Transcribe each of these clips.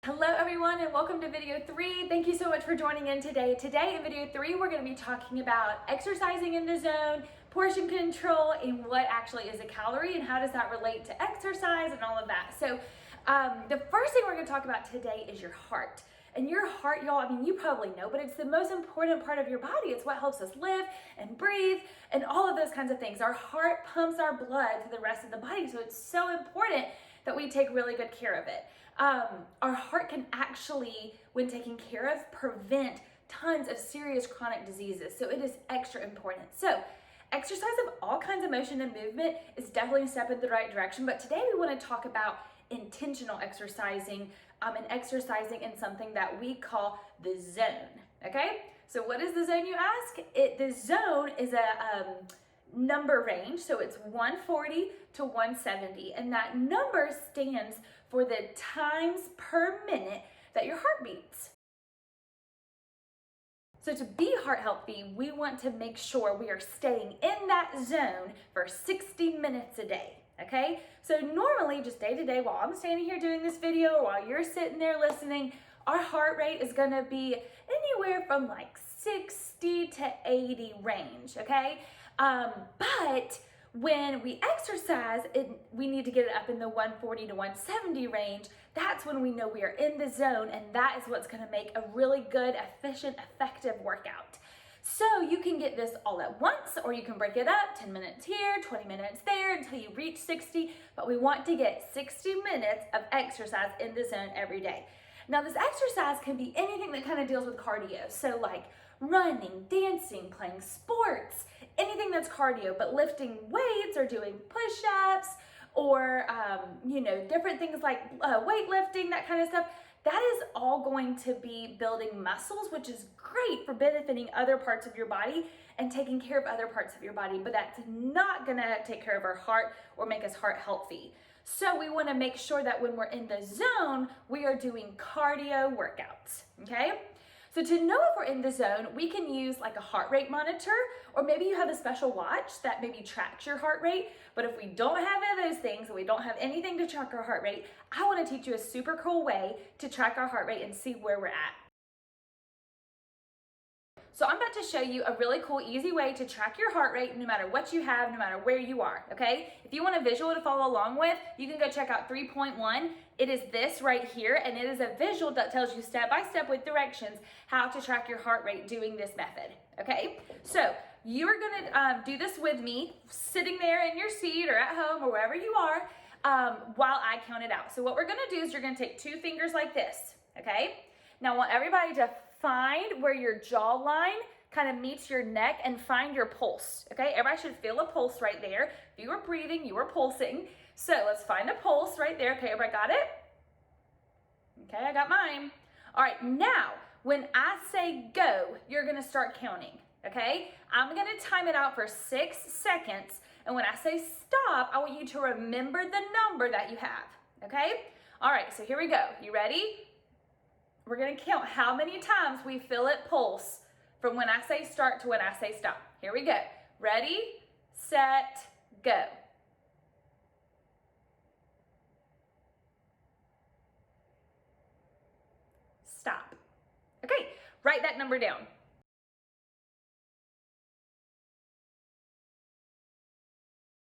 Hello everyone and welcome to video 3. Thank you so much for joining in today. Today in video 3 we're going to be talking about exercising in the zone, portion control, and what actually is a calorie and how does that relate to exercise and all of that. So the first thing we're going to talk about today is your heart. And your heart, y'all, I mean, you probably know, but it's the most important part of your body. It's what helps us live and breathe and all of those kinds of things. Our heart pumps our blood to the rest of the body, so it's so important that we take really good care of it. Our heart can actually, when taken care of, prevent tons of serious chronic diseases. So it is extra important. So exercise of all kinds of motion and movement is definitely a step in the right direction. But today we want to talk about intentional exercising and exercising in something that we call the zone. Okay? So what is the zone, you ask? The zone is a number range, so it's 140 to 170, and that number stands for the times per minute that your heart beats. So to be heart healthy, we want to make sure we are staying in that zone for 60 minutes a day, okay? So normally, just day to day, while I'm standing here doing this video, or while you're sitting there listening, our heart rate is gonna be anywhere from like 60 to 80 range, okay? But when we exercise, we need to get it up in the 140 to 170 range. That's when we know we are in the zone, and that is what's gonna make a really good, efficient, effective workout. So you can get this all at once, or you can break it up, 10 minutes here, 20 minutes there, until you reach 60, but we want to get 60 minutes of exercise in the zone every day. Now this exercise can be anything that kind of deals with cardio. So like running, dancing, playing sports, anything that's cardio, but lifting weights or doing push-ups or, different things like weightlifting, that kind of stuff. That is all going to be building muscles, which is great for benefiting other parts of your body and taking care of other parts of your body, but that's not gonna take care of our heart or make us heart healthy. So we wanna make sure that when we're in the zone, we are doing cardio workouts, okay? So to know if we're in the zone, we can use like a heart rate monitor, or maybe you have a special watch that maybe tracks your heart rate. But if we don't have any of those things, and we don't have anything to track our heart rate, I want to teach you a super cool way to track our heart rate and see where we're at. So I'm about to show you a really cool, easy way to track your heart rate no matter what you have, no matter where you are, okay? If you want a visual to follow along with, you can go check out 3.1. It is this right here, and it is a visual that tells you step by step with directions how to track your heart rate doing this method, okay? So you're gonna do this with me, sitting there in your seat or at home or wherever you are, while I count it out. So what we're gonna do is you're gonna take two fingers like this, okay? Now I want everybody to find where your jawline kind of meets your neck and find your pulse, okay? Everybody should feel a pulse right there. If you are breathing, you are pulsing. So let's find a pulse right there. Okay, everybody got it? Okay, I got mine. All right, now, when I say go, you're gonna start counting, okay? I'm gonna time it out for 6 seconds, and when I say stop, I want you to remember the number that you have, okay? All right, so here we go. You ready? We're gonna count how many times we feel it pulse from when I say start to when I say stop. Here we go. Ready, set, go. Stop. Okay, write that number down.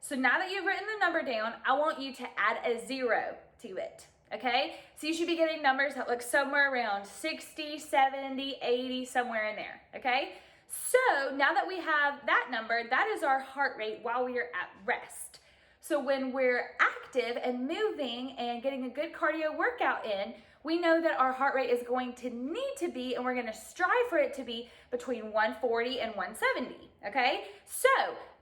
So now that you've written the number down, I want you to add a 0 to it. Okay, so you should be getting numbers that look somewhere around 60, 70, 80, somewhere in there, okay? So now that we have that number, that is our heart rate while we are at rest. So when we're active and moving and getting a good cardio workout in, we know that our heart rate is going to need to be, and we're gonna strive for it to be between 140 and 170, okay? So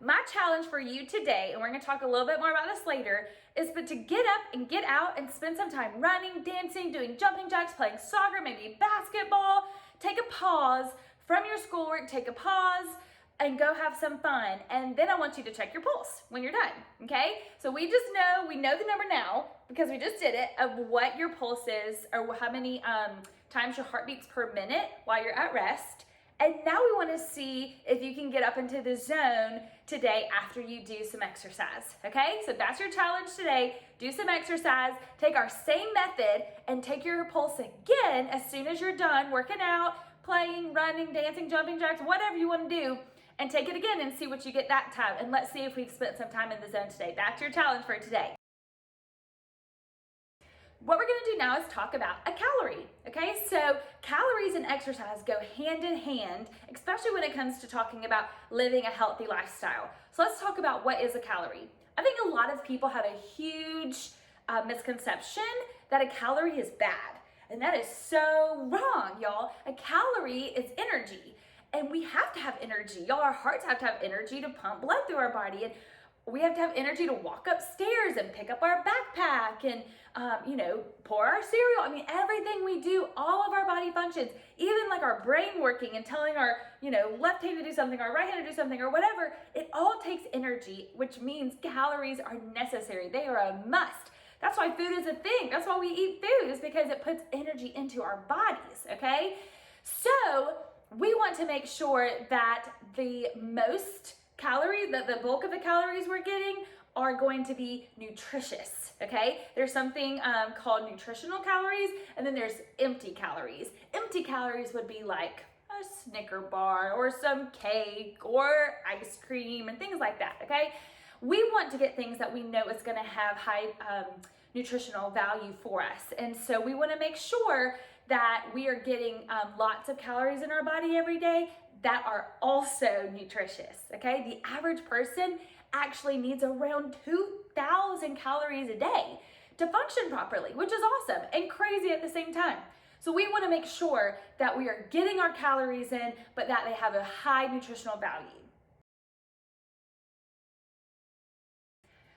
my challenge for you today, and we're gonna talk a little bit more about this later, is to get up and get out and spend some time running, dancing, doing jumping jacks, playing soccer, maybe basketball. Take a pause from your schoolwork, take a pause, and go have some fun. And then I want you to check your pulse when you're done, okay? So we know the number now because we just did it of what your pulse is or how many times your heart beats per minute while you're at rest. And now we want to see if you can get up into the zone today after you do some exercise, okay? So that's your challenge today. Do some exercise, take our same method, and take your pulse again as soon as you're done working out, playing, running, dancing, jumping jacks, whatever you want to do, and take it again and see what you get that time. And let's see if we've spent some time in the zone today. That's your challenge for today. What we're gonna do now is talk about a calorie, okay? So calories and exercise go hand in hand, especially when it comes to talking about living a healthy lifestyle. So let's talk about what is a calorie. I think a lot of people have a huge misconception that a calorie is bad. And that is so wrong, y'all. A calorie is energy. And we have to have energy. Y'all, our hearts have to have energy to pump blood through our body. And we have to have energy to walk upstairs and pick up our backpack and, pour our cereal. I mean, everything we do, all of our body functions, even like our brain working and telling our, left hand to do something, our right hand to do something or whatever, it all takes energy, which means calories are necessary. They are a must. That's why food is a thing. That's why we eat food, is because it puts energy into our bodies, okay? So we want to make sure that the most calories, that the bulk of the calories we're getting are going to be nutritious, okay? There's something called nutritional calories, and then there's empty calories. Empty calories would be like a Snicker bar or some cake or ice cream and things like that, okay? We want to get things that we know is gonna have high nutritional value for us. And so we wanna make sure that we are getting lots of calories in our body every day that are also nutritious, okay? The average person actually needs around 2,000 calories a day to function properly, which is awesome and crazy at the same time. So we want to make sure that we are getting our calories in, but that they have a high nutritional value.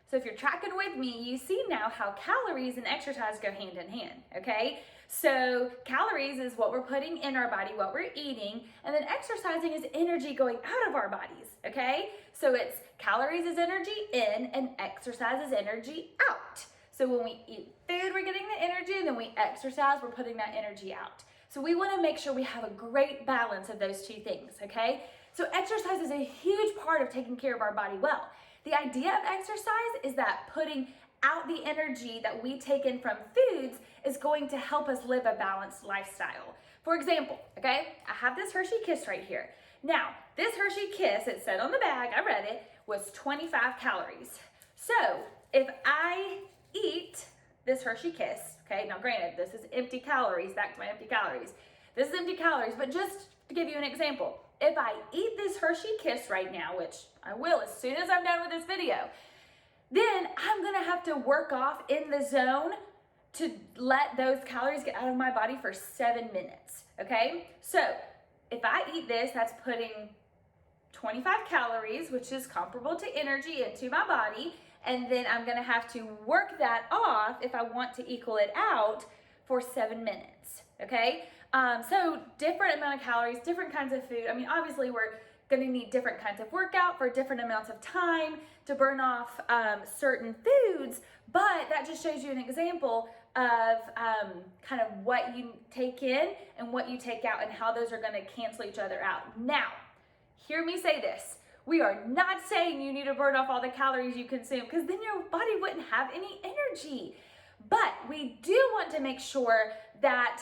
So if you're tracking with me, you see now how calories and exercise go hand in hand, okay? So calories is what we're putting in our body, what we're eating, and then exercising is energy going out of our bodies, okay? So it's calories is energy in and exercise is energy out. So when we eat food, we're getting the energy, and then we exercise, we're putting that energy out. So we wanna make sure we have a great balance of those two things, okay? So exercise is a huge part of taking care of our body well. The idea of exercise is that putting out the energy that we take in from foods is going to help us live a balanced lifestyle. For example, okay, I have this Hershey Kiss right here. Now, this Hershey Kiss, it said on the bag, I read it, was 25 calories. So if I eat this Hershey Kiss, okay, now granted, this is empty calories, back to my empty calories. This is empty calories, but just to give you an example, if I eat this Hershey Kiss right now, which I will as soon as I'm done with this video, then I'm gonna have to work off in the zone to let those calories get out of my body for 7 minutes, okay? So if I eat this, that's putting 25 calories, which is comparable to energy, into my body, and then I'm gonna have to work that off if I want to equal it out for 7 minutes, okay? So different amount of calories, different kinds of food. I mean, obviously we're gonna need different kinds of workout for different amounts of time to burn off certain foods, but that just shows you an example of kind of what you take in and what you take out and how those are gonna cancel each other out. Now, hear me say this. We are not saying you need to burn off all the calories you consume, because then your body wouldn't have any energy. But we do want to make sure that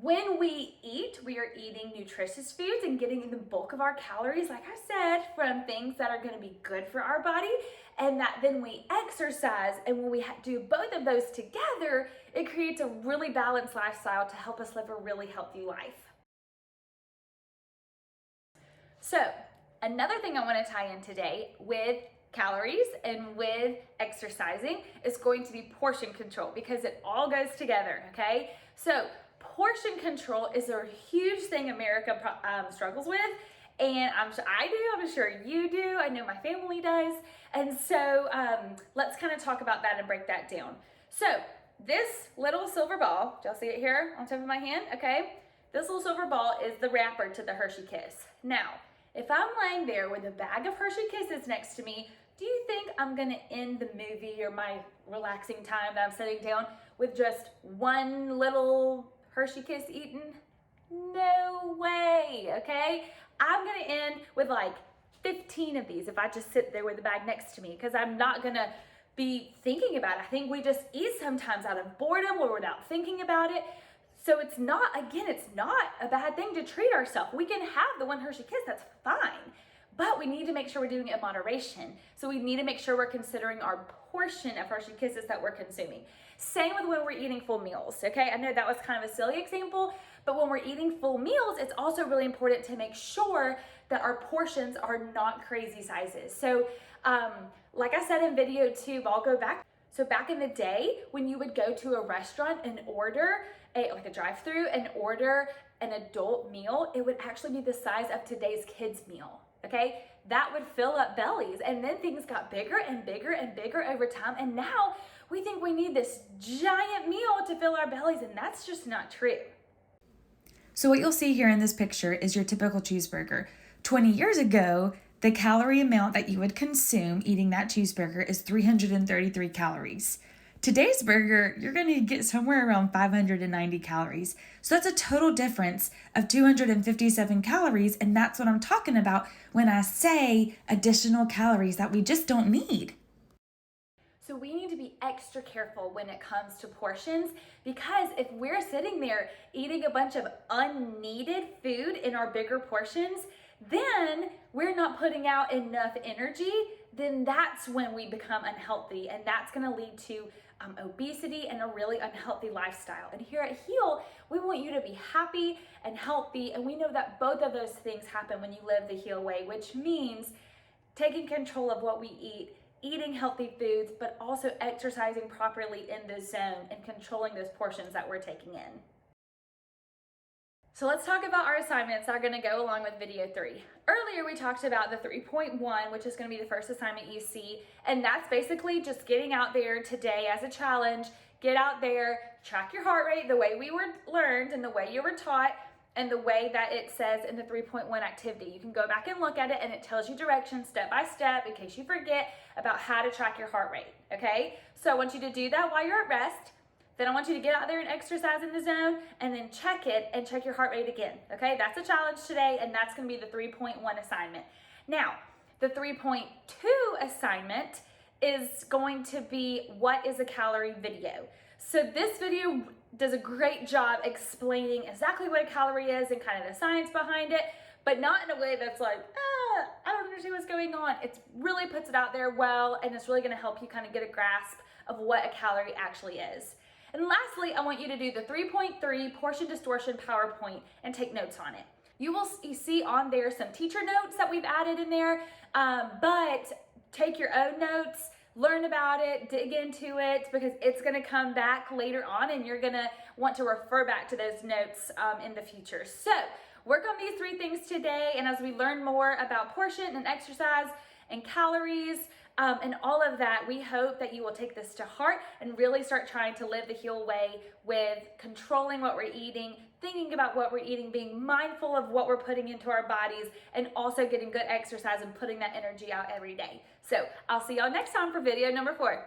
when we eat, we are eating nutritious foods and getting the bulk of our calories, like I said, from things that are going to be good for our body, and that then we exercise, and when we do both of those together, it creates a really balanced lifestyle to help us live a really healthy life. So another thing I want to tie in today with calories and with exercising is going to be portion control, because it all goes together, okay? So portion control is a huge thing America struggles with, and I'm sure you do, I know my family does, and so let's kind of talk about that and break that down. So this little silver ball, do y'all see it here on top of my hand? Okay, this little silver ball is the wrapper to the Hershey Kiss. Now, if I'm laying there with a bag of Hershey Kisses next to me, do you think I'm gonna end the movie or my relaxing time that I'm sitting down with just one little Hershey Kiss eaten? No way, okay? I'm gonna end with like 15 of these if I just sit there with the bag next to me, because I'm not gonna be thinking about it. I think we just eat sometimes out of boredom or without thinking about it. So it's not, again, it's not a bad thing to treat ourselves. We can have the one Hershey Kiss, that's fine. But we need to make sure we're doing it in moderation. So we need to make sure we're considering our portion of Hershey Kisses that we're consuming. Same with when we're eating full meals, okay? I know that was kind of a silly example, but when we're eating full meals, it's also really important to make sure that our portions are not crazy sizes. So like I said in video 2, but I'll go back. So back in the day, when you would go to a restaurant and order like a drive-through and order an adult meal, it would actually be the size of today's kids' meal, okay? That would fill up bellies, and then things got bigger and bigger and bigger over time, and now we think we need this giant meal to fill our bellies, and that's just not true. So what you'll see here in this picture is your typical cheeseburger. 20 years ago, the calorie amount that you would consume eating that cheeseburger is 333 calories. Today's burger, you're going to get somewhere around 590 calories. So that's a total difference of 257 calories, and that's what I'm talking about when I say additional calories that we just don't need. So we need to be extra careful when it comes to portions, because if we're sitting there eating a bunch of unneeded food in our bigger portions, then we're not putting out enough energy, then that's when we become unhealthy, and that's going to lead to obesity and a really unhealthy lifestyle. And here at Heal, we want you to be happy and healthy, and we know that both of those things happen when you live the Heal way, which means taking control of what we eat, eating healthy foods, but also exercising properly in the zone and controlling those portions that we're taking in. So let's talk about our assignments that are going to go along with video 3. Earlier we talked about the 3.1, which is going to be the first assignment you see, and that's basically just getting out there today as a challenge. Get out there, track your heart rate the way we were learned and the way you were taught and the way that it says in the 3.1 activity. You can go back and look at it, and it tells you directions step by step in case you forget about how to track your heart rate, okay? So I want you to do that while you're at rest. Then I want you to get out there and exercise in the zone, and then check it and check your heart rate again, okay? That's a challenge today, and that's gonna be the 3.1 assignment. Now, the 3.2 assignment is going to be what is a calorie video. So this video does a great job explaining exactly what a calorie is and kind of the science behind it, but not in a way that's like, I don't understand what's going on. It really puts it out there well, and it's really gonna help you kind of get a grasp of what a calorie actually is. And lastly, I want you to do the 3.3 portion distortion PowerPoint and take notes on it. You see on there some teacher notes that we've added in there, but take your own notes, learn about it, dig into it, because it's gonna come back later on and you're gonna want to refer back to those notes in the future. So work on these 3 things today, and as we learn more about portion and exercise and calories, and all of that, we hope that you will take this to heart and really start trying to live the Heal way with controlling what we're eating, thinking about what we're eating, being mindful of what we're putting into our bodies, and also getting good exercise and putting that energy out every day. So I'll see y'all next time for video number 4.